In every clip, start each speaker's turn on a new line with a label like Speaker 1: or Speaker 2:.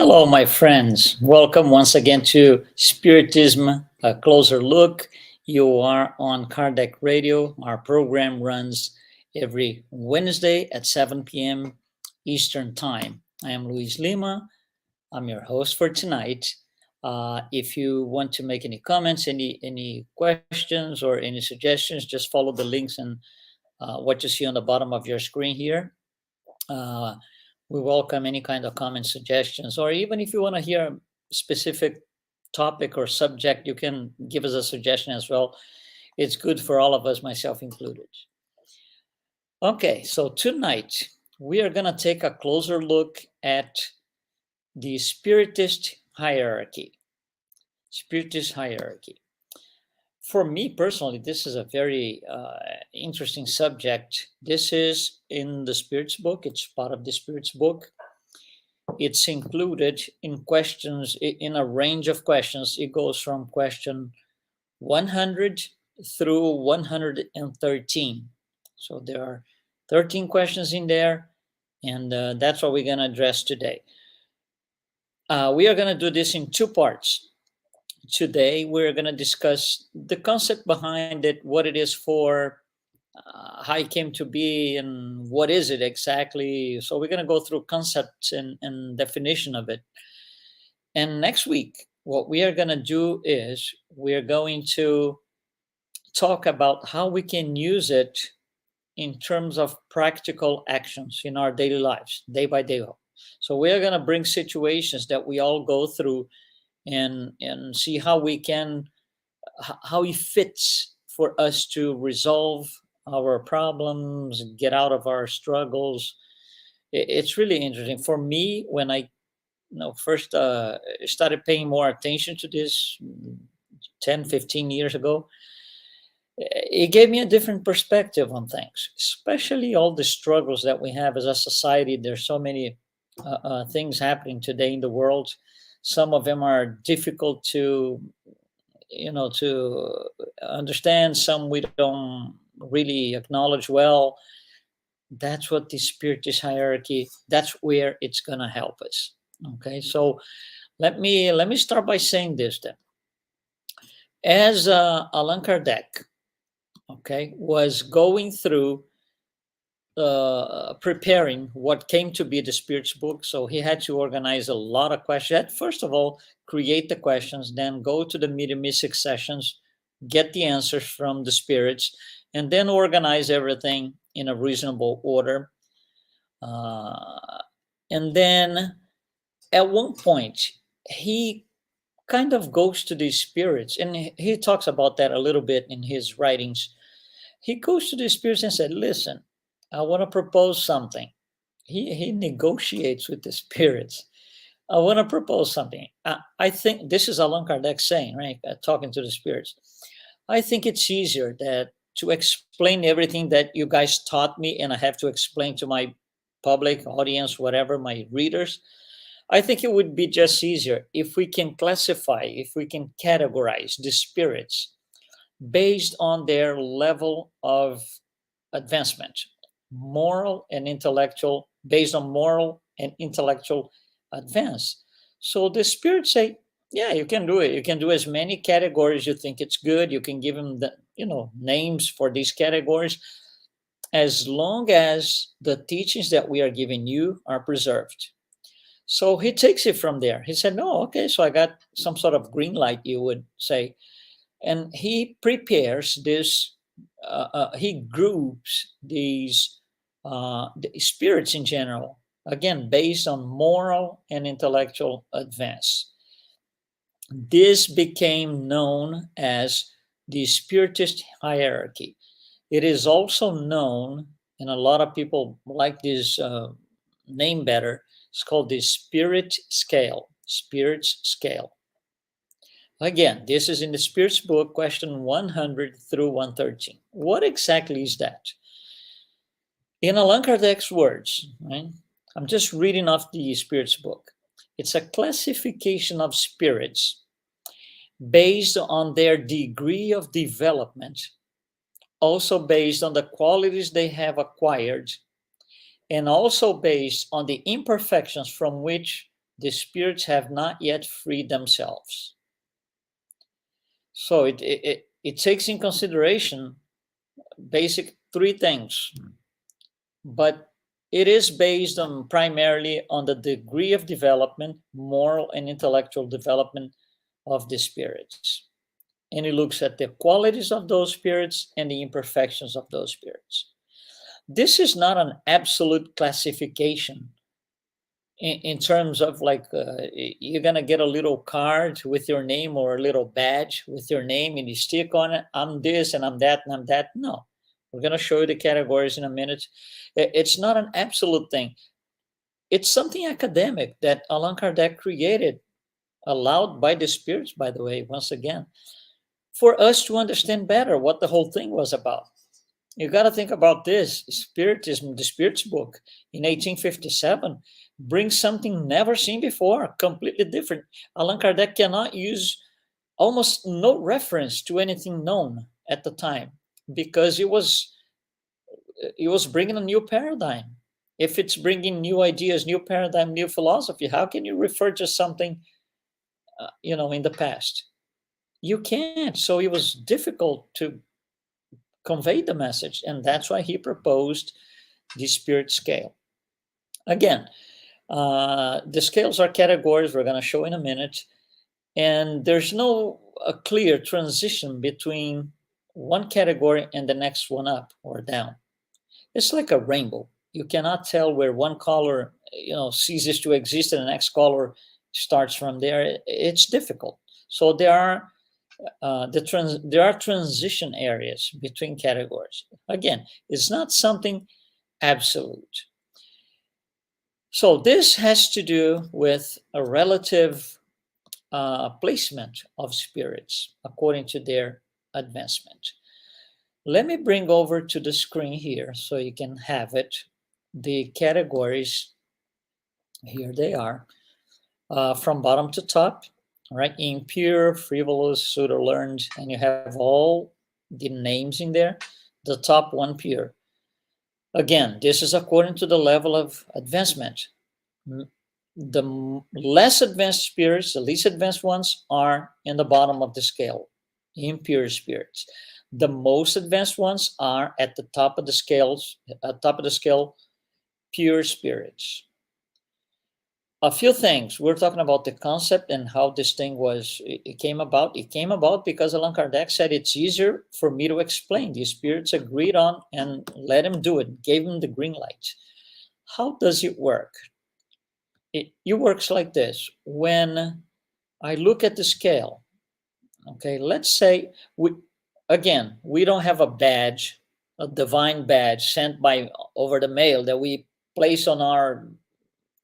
Speaker 1: Hello, my friends. Welcome once again to Spiritism, a closer look. You are on Kardec Radio. Our program runs every Wednesday at 7 p.m. Eastern Time. I am Luiz Lima. I'm your host for tonight. If you want to make any comments, any questions, or any suggestions, just follow the links and what you see on the bottom of your screen here. Uh, we welcome any kind of comments, suggestions, or even if you want to hear a specific topic or subject, you can give us a suggestion as well. It's good for all of us, myself included. Okay, so tonight we are going to take a closer look at the Spiritist hierarchy. Spiritist hierarchy. For me personally, this is a very interesting subject. This is in the Spirit's book. It's part of the Spirit's book. It's included in questions, in a range of questions. It goes from question 100 through 113. So there are 13 questions in there, and that's what we're going to address today. We are going to do this in two parts. Today, we're going to discuss the concept behind it, what it is for, how it came to be, and what is it exactly. So we're going to go through concepts and definition of it. And next week, what we are going to do is we're going to talk about how we can use it in terms of practical actions in our daily lives, day by day. So we are going to bring situations that we all go through and see how we can, how it fits for us to resolve our problems, get out of our struggles. It's really interesting for me when I first started paying more attention to this 10, 15 years ago. It gave me a different perspective on things, especially all the struggles that we have as a society. There's so many things happening today in the world. Some of them are difficult to understand. Some we don't really acknowledge well. That's what the Spiritist hierarchy, that's where it's going to help us. Okay, so let me start by saying this then. As Allan Kardec, okay, was going through preparing what came to be the Spirit's book. So he had to organize a lot of questions. First of all, create the questions, then go to the mediumistic sessions, get the answers from the spirits, and then organize everything in a reasonable order. And then at one point, he kind of goes to these spirits, and he talks about that a little bit in his writings. He goes to the spirits and said, listen, I want to propose something. He negotiates with the spirits. I want to propose something. I think this is Allan Kardec saying, right? Talking to the spirits. I think it's easier that to explain everything that you guys taught me, and I have to explain to my public audience, whatever, my readers. I think it would be just easier if we can classify, if we can categorize the spirits based on their level of advancement, moral and intellectual, based on moral and intellectual advance. So the spirits say, yeah, you can do it. You can do as many categories you think it's good. You can give them the, names for these categories, as long as the teachings that we are giving you are preserved. So he takes it from there. He said, no, okay, so I got some sort of green light, you would say. And he prepares this, he groups these the spirits in general, again, based on moral and intellectual advance. This became known as the Spiritist hierarchy. It is also known, and a lot of people like this name better, it's called the Spirit Scale, Spirit's Scale. Again, this is in the Spirit's book, question 100 through 113. What exactly is that? In Allan Kardec's words, right? I'm just reading off the Spirit's book. It's a classification of spirits based on their degree of development, also based on the qualities they have acquired, and also based on the imperfections from which the spirits have not yet freed themselves. So it takes in consideration basic three things, but it is based on primarily on the degree of development, moral and intellectual development of the spirits. And it looks at the qualities of those spirits and the imperfections of those spirits. This is not an absolute classification in terms of like you're gonna get a little card with your name or a little badge with your name and you stick on it, I'm this and I'm that and I'm that. No, we're gonna show you the categories in a minute. It's not an absolute thing. It's something academic that Allan Kardec created, allowed by the spirits, by the way, once again, for us to understand better what the whole thing was about. You got to think about this. Spiritism, the Spirits book in 1857, brings something never seen before, completely different. Allan Kardec cannot use almost no reference to anything known at the time because it was bringing a new paradigm. If it's bringing new ideas, new paradigm, new philosophy, how can you refer to something, in the past? You can't. So it was difficult to convey the message, and that's why he proposed the spirit scale. Again, the scales are categories we're going to show in a minute, and there's no a clear transition between one category and the next one up or down. It's like a rainbow. You cannot tell where one color ceases to exist and the next color starts from there. It's difficult. So there are transition areas between categories. Again, it's not something absolute. So this has to do with a relative placement of spirits according to their advancement. Let me bring over to the screen here so you can have it. The categories, here they are, from bottom to top. All right, impure, frivolous, pseudo-learned, and you have all the names in there. The top one, pure. Again, this is according to the level of advancement. The less advanced spirits, the least advanced ones, are in the bottom of the scale, impure spirits. The most advanced ones are at the top of the scale, pure spirits. A few things. We're talking about the concept and how this thing it came about. It came about because Allan Kardec said it's easier for me to explain. The spirits agreed on and let him do it, gave him the green light. How does it work? It works like this. When I look at the scale, okay, let's say we don't have a badge, a divine badge sent by over the mail that we place on our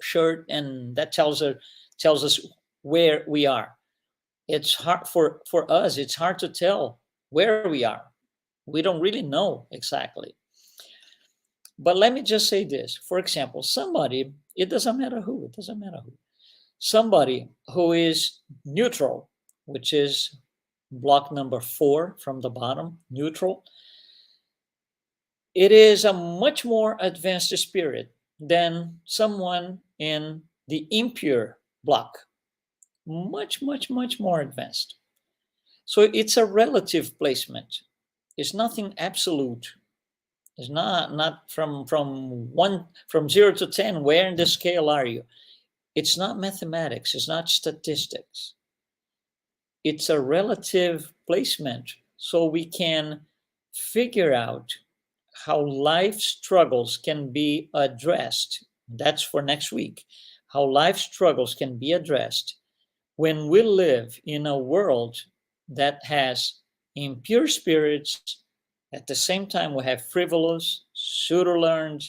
Speaker 1: shirt and that tells us where we are. It's hard for us, it's hard to tell where we are. We don't really know exactly. But let me just say this. For example, somebody, it doesn't matter who, somebody who is neutral, which is block number 4 from the bottom, neutral, it is a much more advanced spirit than someone in the impure block. Much, much, much more advanced. So it's a relative placement. It's nothing absolute. It's not from 0 to 10, where in the scale are you? It's not mathematics, it's not statistics. It's a relative placement, so we can figure out how life struggles can be addressed. That's for next week. How life struggles can be addressed when we live in a world that has impure spirits. At the same time, we have frivolous, pseudo-learned,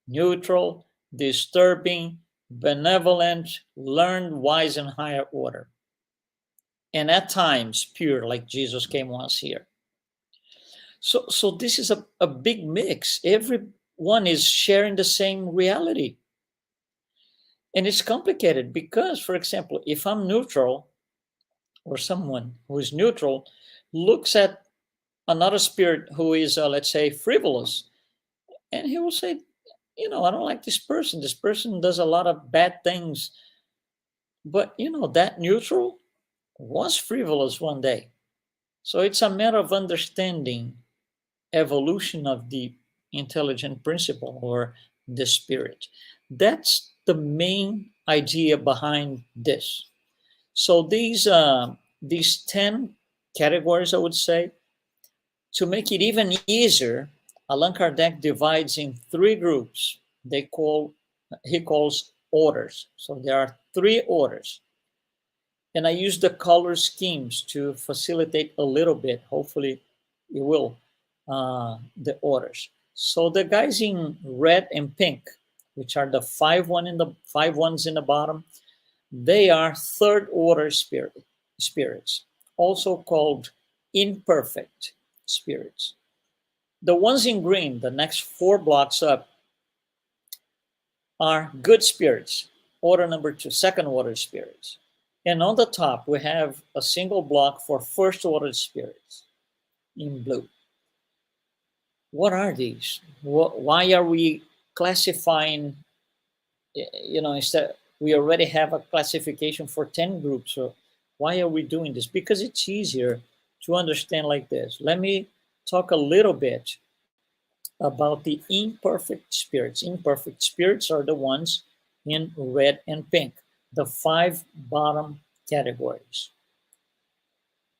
Speaker 1: neutral, disturbing, benevolent, learned, wise, and higher order. And at times, pure, like Jesus came once here. So this is a big mix. Everyone is sharing the same reality. And it's complicated because, for example, if I'm neutral, or someone who is neutral looks at another spirit who is, let's say, frivolous, and he will say, I don't like this person. This person does a lot of bad things. But that neutral was frivolous one day. So it's a matter of understanding evolution of the intelligent principle or the spirit. That's the main idea behind this. So these 10 categories, I would say, to make it even easier, Allan Kardec divides in three groups. He calls orders. So there are three orders. And I use the color schemes to facilitate a little bit. Hopefully, it will the orders. So the guys in red and pink, which are the five ones in the bottom, they are third order spirits, also called imperfect spirits. The ones in green, the next four blocks up, are good spirits, order number two, second order spirits. And on the top, we have a single block for first order spirits in blue. What are these? Why are we classifying? Instead, we already have a classification for 10 groups. So why are we doing this? Because it's easier to understand like this. Let me talk a little bit about the imperfect spirits. Imperfect spirits are the ones in red and pink, the five bottom categories.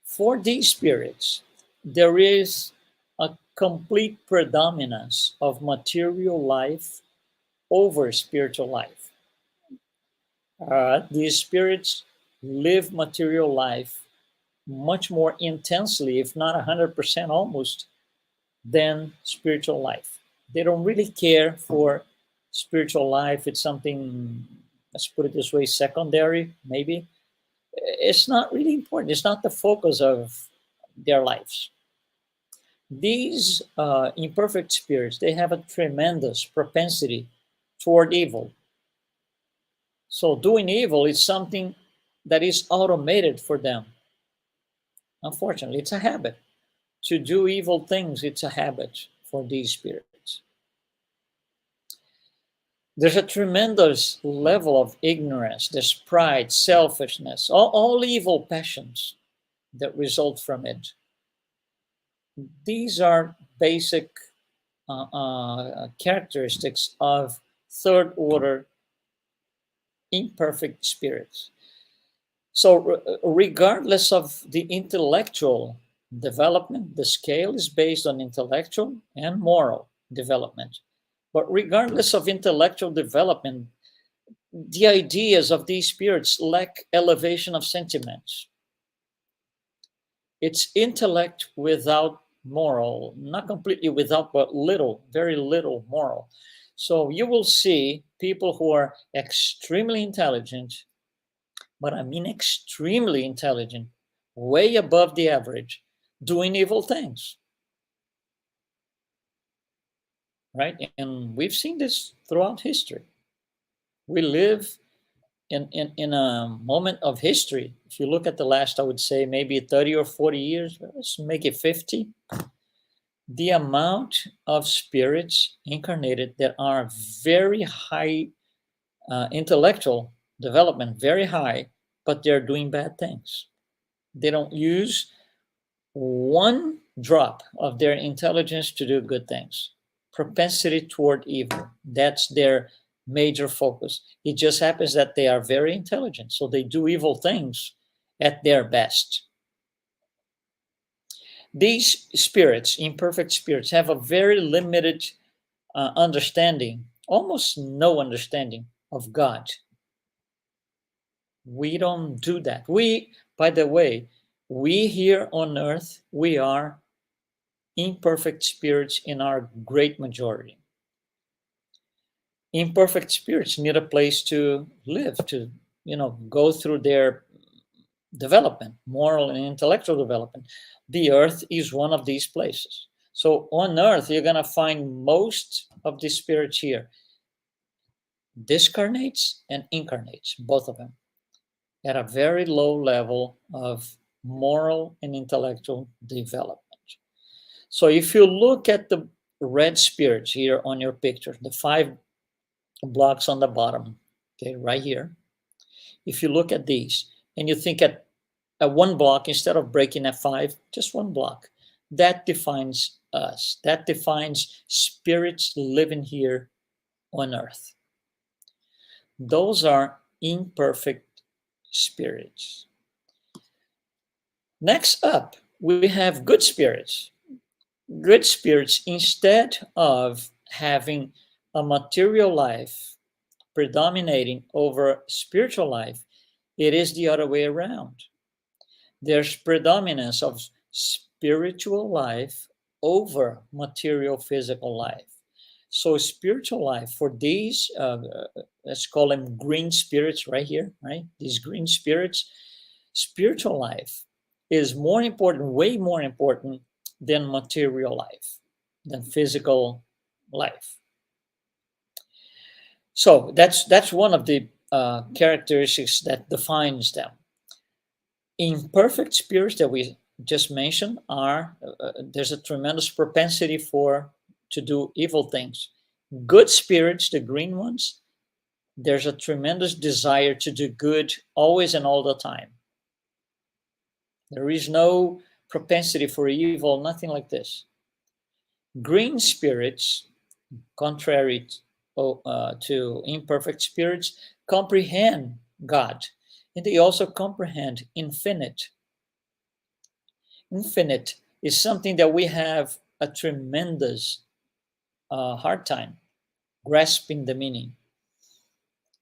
Speaker 1: For these spirits, there is a complete predominance of material life over spiritual life. These spirits live material life much more intensely, if not 100% almost, than spiritual life. They don't really care for spiritual life. It's something, let's put it this way, secondary, maybe. It's not really important. It's not the focus of their lives. These imperfect spirits, they have a tremendous propensity toward evil. So doing evil is something that is automated for them. Unfortunately, it's a habit. To do evil things, it's a habit for these spirits. There's a tremendous level of ignorance, there's pride, selfishness, all evil passions that result from it. These are basic characteristics of third order imperfect spirits. So, regardless of the intellectual development, the scale is based on intellectual and moral development. But regardless of intellectual development, the ideas of these spirits lack elevation of sentiments. It's intellect without moral, not completely without, but little, very little moral. So you will see people who are extremely intelligent, but I mean extremely intelligent, way above the average, doing evil things. Right? And we've seen this throughout history. We live in a moment of history. If you look at the last, I would say maybe 30 or 40 years, let's make it 50. The amount of spirits incarnated that are very high intellectual development, very high, but they're doing bad things. They don't use one drop of their intelligence to do good things. Propensity toward evil. That's their major focus. It just happens that they are very intelligent, so they do evil things at their best. These spirits, imperfect spirits, have a very limited understanding, almost no understanding of God. We don't do that. By the way, we here on earth, we are imperfect spirits in our great majority. Imperfect spirits need a place to live, to go through their development, moral and intellectual development. The earth is one of these places. So on earth, you're going to find most of the spirits here, discarnates and incarnates, both of them, at a very low level of moral and intellectual development. So if you look at the red spirits here on your picture, the five blocks on the bottom, okay, right here. If you look at these and you think at one block instead of breaking at 5, just one block, that defines us. That defines spirits living here on earth. Those are imperfect spirits. Next up, we have good spirits. Good spirits, instead of having a material life predominating over spiritual life, it is the other way around. There's predominance of spiritual life over material physical life. So spiritual life for these, let's call them green spirits right here, right? These green spirits, spiritual life is more important, way more important than material life, than physical life. So that's one of the characteristics that defines them. Imperfect spirits that we just mentioned are there's a tremendous propensity for to do evil things. Good spirits, the green ones, there's a tremendous desire to do good always and all the time. There is no propensity for evil, nothing like this. Green spirits, contrary to imperfect spirits, comprehend God, and they also comprehend infinite. Infinite is something that we have a tremendous hard time grasping the meaning.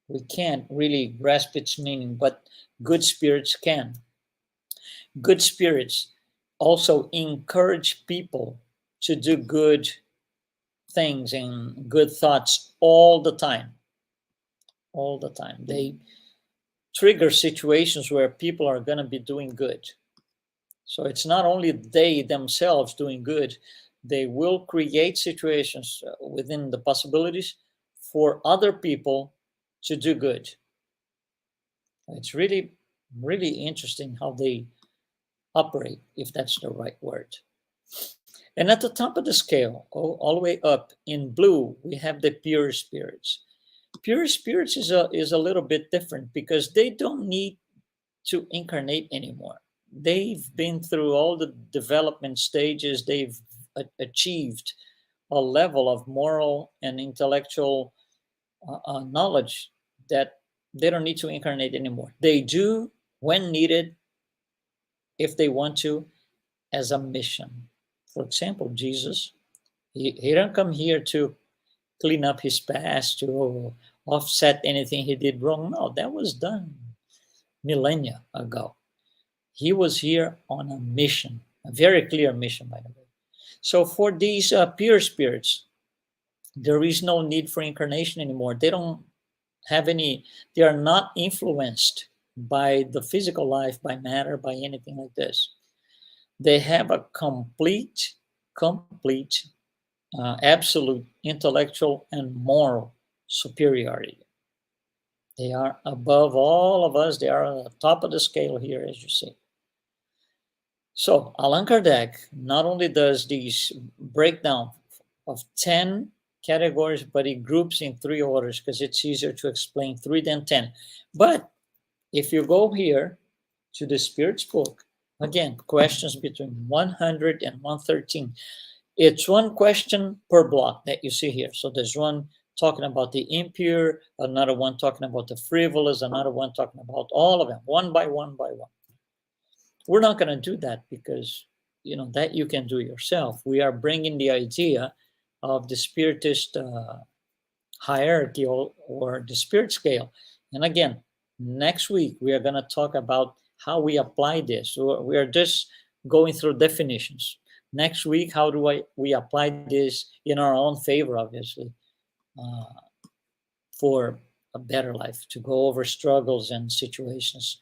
Speaker 1: We can't really grasp its meaning, but good spirits can. Good spirits also encourage people to do good things and good thoughts all the time. All the time. They trigger situations where people are going to be doing good. So it's not only they themselves doing good, they will create situations within the possibilities for other people to do good. It's really, really interesting how they operate, if that's the right word. And at the top of the scale, all the way up in blue, we have the pure spirits. Pure spirits is a little bit different because they don't need to incarnate anymore. They've been through all the development stages. They've achieved a level of moral and intellectual knowledge that they don't need to incarnate anymore. They do when needed, if they want to, as a mission. For example, Jesus, he didn't come here to clean up his past, to offset anything he did wrong. No, that was done millennia ago. He was here on a mission, a very clear mission, by the way. So for these pure spirits, there is no need for incarnation anymore. They don't have any, they are not influenced by the physical life, by matter, by anything like this. They have a complete, absolute intellectual and moral superiority. They are above all of us. They are on the top of the scale here, as you see. So Allan Kardec not only does these breakdown of 10 categories, but he groups in 3 orders because it's easier to explain 3 than 10. But if you go here to the Spirit's book, again, questions between 100 and 113. It's one question per block that you see here. So there's one talking about the impure, another one talking about the frivolous, another one talking about all of them, one by one by one. We're not going to do that because, that you can do yourself. We are bringing the idea of the Spiritist hierarchy or the spirit scale. And again, next week, we are going to talk about how we apply this. So we are just going through definitions. Next week, how do we apply this in our own favor, obviously, for a better life, to go over struggles and situations,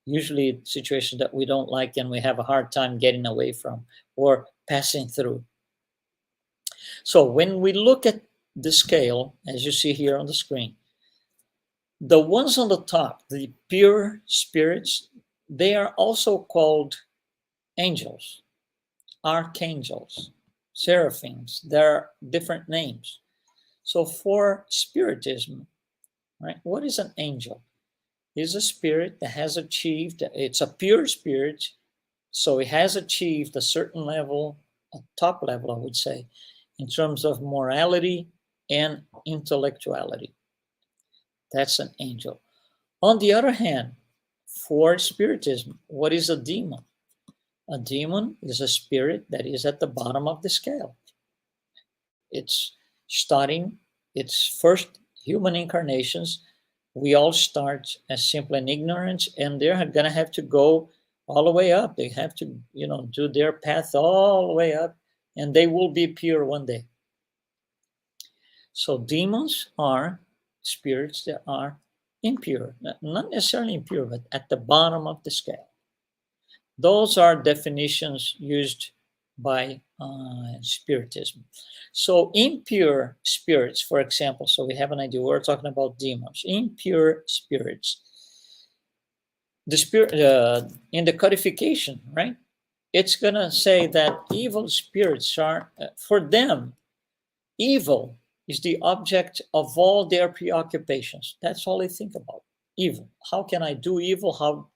Speaker 1: usually situations that we don't like and we have a hard time getting away from or passing through. So when we look at the scale, as you see here on the screen, the ones on the top, the pure spirits, they are also called angels, archangels, seraphims. There are different names. So for Spiritism, right, what is an angel? is a spirit that has achieved, it's a pure spirit, so it has achieved a certain level, a top level, I would say, in terms of morality and intellectuality. That's an angel. On the other hand, for Spiritism, what is a demon? A demon is a spirit that is at the bottom of the scale. It's starting its first human incarnations. We all start as simple and ignorant, and they're going to have to go all the way up. They have to, do their path all the way up, and they will be pure one day. So demons are spirits that are impure, not necessarily impure, but at the bottom of the scale. Those are definitions used by Spiritism. So impure spirits, for example, so we have an idea, we're talking about demons, impure spirits. The spirit in the codification, right? It's going to say that evil spirits are, for them, evil is the object of all their preoccupations. That's all they think about. Evil. How can I do evil?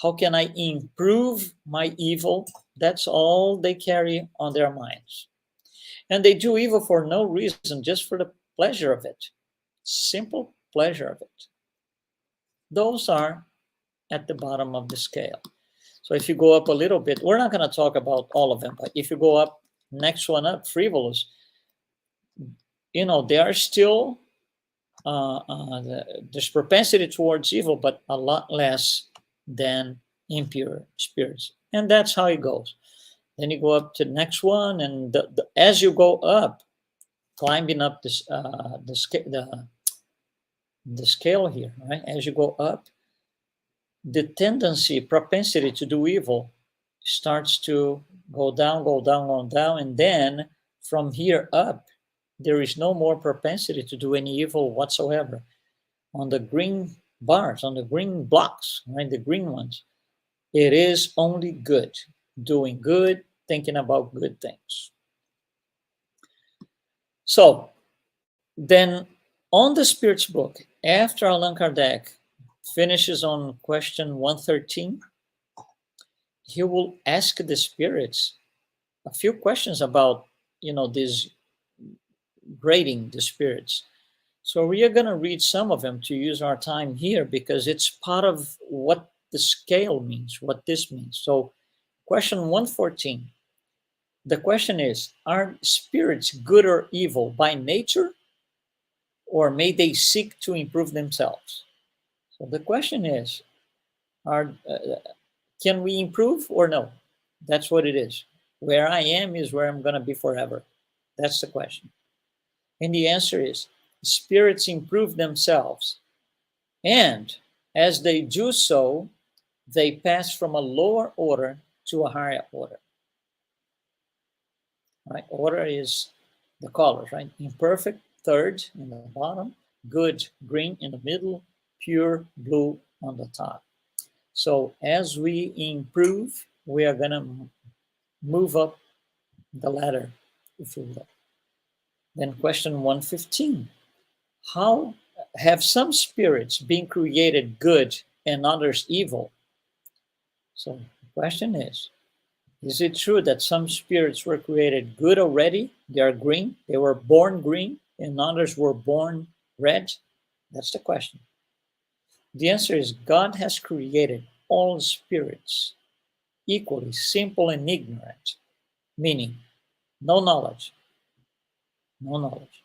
Speaker 1: How can I improve my evil? That's all they carry on their minds. And they do evil for no reason, just for the pleasure of it. Simple pleasure of it. Those are at the bottom of the scale. So if you go up a little bit, we're not going to talk about all of them, but if you go up, next one up, frivolous, they are still, there's propensity towards evil, but a lot less than impure spirits. And that's how it goes. Then you go up to the next one, and as you go up, climbing up this the scale here, right? As you go up, the propensity to do evil starts to go down, and then from here up, there is no more propensity to do any evil whatsoever. On the green bars, on the green blocks, right, the green ones, it is only good, doing good, thinking about good things. So then on the Spirit's book, after Allan Kardec finishes on question 113, he will ask the spirits a few questions about, this grading the spirits. So we are going to read some of them to use our time here, because it's part of what the scale means, what this means. So question 114, the question is, are spirits good or evil by nature, or may they seek to improve themselves? So the question is, can we improve or no? That's what it is. Where I am is where I'm going to be forever. That's the question. And the answer is, spirits improve themselves. And as they do so, they pass from a lower order to a higher order. Right? Order is the colors, right? Imperfect, third in the bottom, good, green in the middle, pure, blue on the top. So as we improve, we are going to move up the ladder, if you will. Then question 115. How have some spirits been created good and others evil? So the question is it true that some spirits were created good already? They are green. They were born green, and others were born red? That's the question. The answer is, God has created all spirits equally simple and ignorant, meaning no knowledge. No knowledge.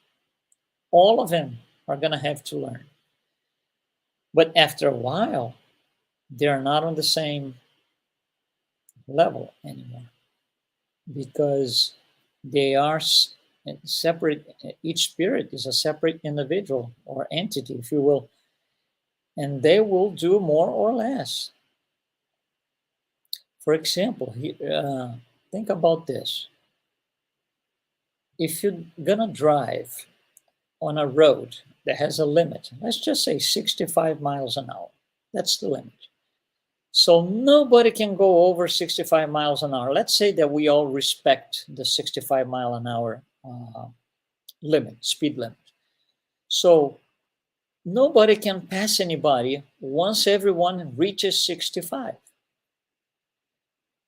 Speaker 1: All of them are going to have to learn. But after a while, they're not on the same level anymore, because they are separate. Each spirit is a separate individual or entity, if you will, and they will do more or less. For example, think about this. If you're gonna drive on a road that has a limit, let's just say 65 miles an hour, that's the limit. So nobody can go over 65 miles an hour. Let's say that we all respect the 65 mile an hour limit, speed limit. So nobody can pass anybody once everyone reaches 65.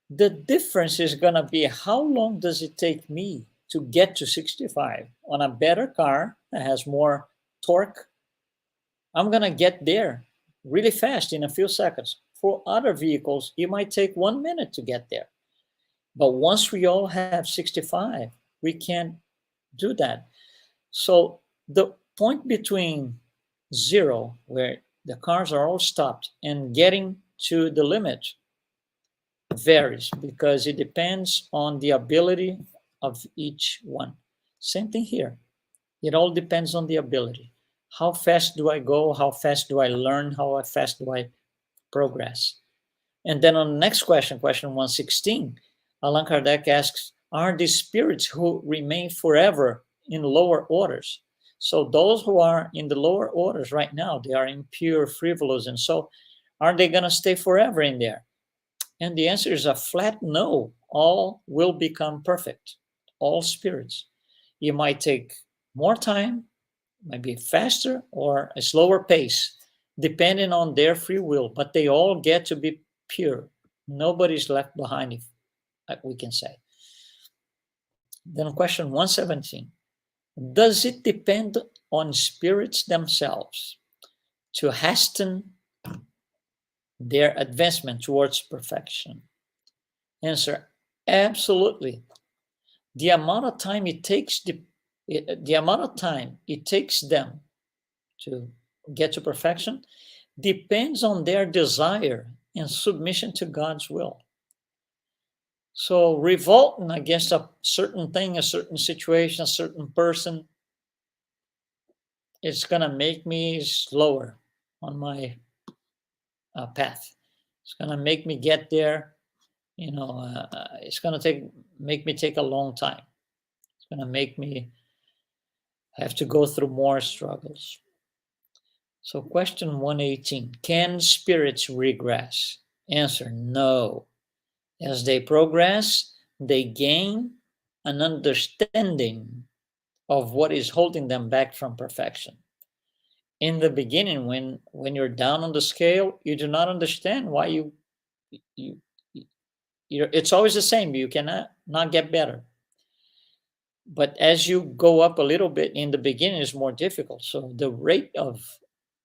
Speaker 1: The difference is going to be how long does it take me to get to 65 on a better car that has more torque. I'm going to get there really fast in a few seconds. For other vehicles, it might take 1 minute to get there. But once we all have 65, we can't do that. So the point between zero, where the cars are all stopped, and getting to the limit varies because it depends on the ability of each one. Same thing here. It all depends on the ability. How fast do I go? How fast do I learn? How fast do I progress? And then on the next question, question 116, Allan Kardec asks, are these spirits who remain forever in lower orders? So those who are in the lower orders right now, they are impure, frivolous, and so are they going to stay forever in there? And the answer is a flat no. All will become perfect. All spirits. It might take more time, might be faster or a slower pace, depending on their free will, but they all get to be pure. Nobody's left behind, if we can say. Then question 117. Does it depend on spirits themselves to hasten their advancement towards perfection? Answer, absolutely. The amount of time it takes them to get to perfection depends on their desire and submission to God's will. So revolting against a certain thing, a certain situation, a certain person, it's going to make me slower on my path. It's going to make me get there. It's going to make me take a long time. It's going to make me have to go through more struggles. So question 118, can spirits regress? Answer, no. As they progress, they gain an understanding of what is holding them back from perfection. In the beginning, when you're down on the scale, you do not understand why it's always the same. You cannot not get better. But as you go up a little bit in the beginning is more difficult. So the rate of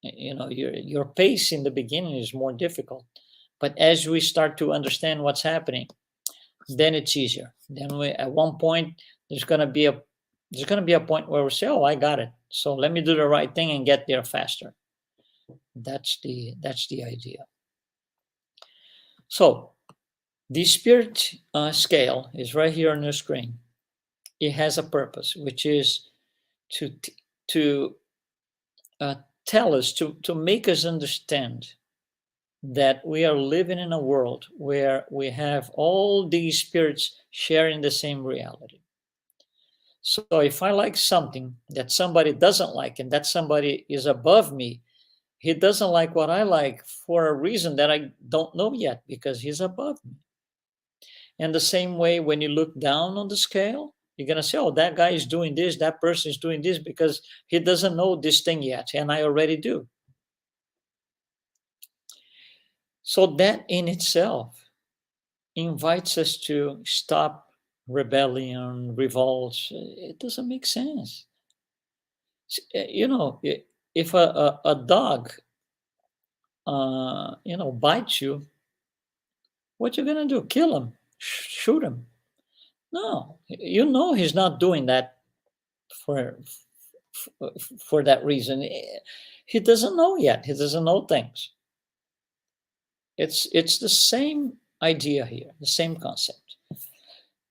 Speaker 1: your pace in the beginning is more difficult. But as we start to understand what's happening, then it's easier. Then at one point there's going to be a point where we say, "Oh, I got it. So let me do the right thing and get there faster." That's the idea. So the spirit scale is right here on your screen. It has a purpose, which is to tell us, to make us understand that we are living in a world where we have all these spirits sharing the same reality. So if I like something that somebody doesn't like, and that somebody is above me, he doesn't like what I like for a reason that I don't know yet, because he's above me. And the same way, when you look down on the scale, you're going to say, oh, that guy is doing this, that person is doing this, because he doesn't know this thing yet, and I already do. So that in itself invites us to stop rebellion, revolts. It doesn't make sense. If a dog, bites you, what you gonna do? Kill him? Shoot him? No, he's not doing that for that reason. He doesn't know yet. He doesn't know things. It's the same idea here, the same concept.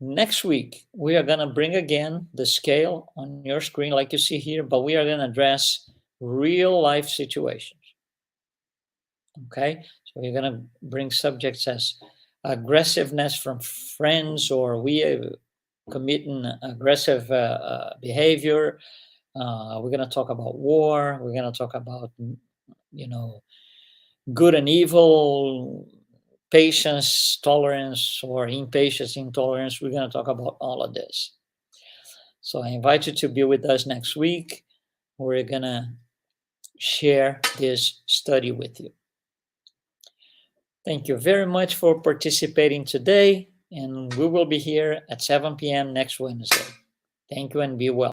Speaker 1: Next week, we are going to bring again the scale on your screen like you see here, but we are going to address real life situations. Okay? So we're going to bring subjects as aggressiveness from friends, or we committing aggressive behavior. We're going to talk about war. We're going to talk about, good and evil, patience, tolerance, or impatience, intolerance. We're going to talk about all of this. So I invite you to be with us next week. We're going to share this study with you. Thank you very much for participating today, and we will be here at 7 p.m. next Wednesday. Thank you and be well.